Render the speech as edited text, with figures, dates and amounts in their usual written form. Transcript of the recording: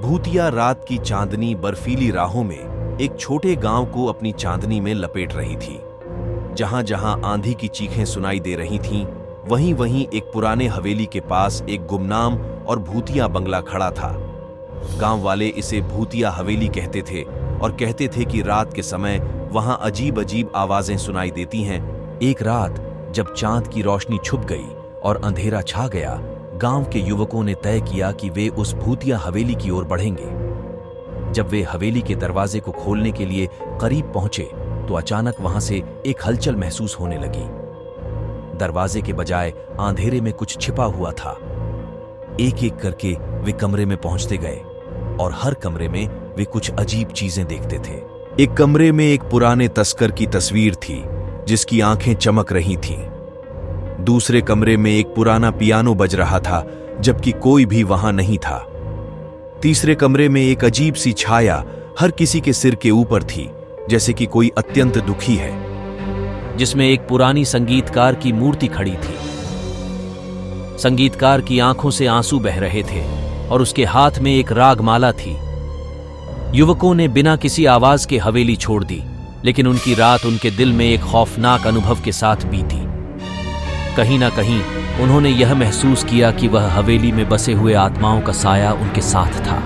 भूतिया रात की चांदनी बर्फीली राहों में एक छोटे गांव को अपनी चांदनी में लपेट रही थी। जहां जहां आंधी की चीखें सुनाई दे रही थीं, वहीं वहीं एक पुराने हवेली के पास एक गुमनाम और भूतिया बंगला खड़ा था। गांव वाले इसे भूतिया हवेली कहते थे और कहते थे कि रात के समय वहां अजीब अजीब आवाजें सुनाई देती हैं। एक रात जब चांद की रोशनी छुप गई और अंधेरा छा गया, गांव के युवकों ने तय किया कि वे उस भूतिया हवेली की ओर बढ़ेंगे। जब वे हवेली के दरवाजे को खोलने के लिए करीब पहुंचे तो अचानक वहां से एक हलचल महसूस होने लगी। दरवाजे के बजाय अंधेरे में कुछ छिपा हुआ था। एक एक करके वे कमरे में पहुंचते गए और हर कमरे में वे कुछ अजीब चीजें देखते थे। एक कमरे में एक पुराने तस्कर की तस्वीर थी जिसकी आंखें चमक रही थीं। दूसरे कमरे में एक पुराना पियानो बज रहा था जबकि कोई भी वहां नहीं था। तीसरे कमरे में एक अजीब सी छाया हर किसी के सिर के ऊपर थी, जैसे कि कोई अत्यंत दुखी है, जिसमें एक पुरानी संगीतकार की मूर्ति खड़ी थी। संगीतकार की आंखों से आंसू बह रहे थे और उसके हाथ में एक रागमाला थी। युवकों ने बिना किसी आवाज के हवेली छोड़ दी, लेकिन उनकी रात उनके दिल में एक खौफनाक अनुभव के साथ बीती। कहीं ना कहीं उन्होंने यह महसूस किया कि वह हवेली में बसे हुए आत्माओं का साया उनके साथ था।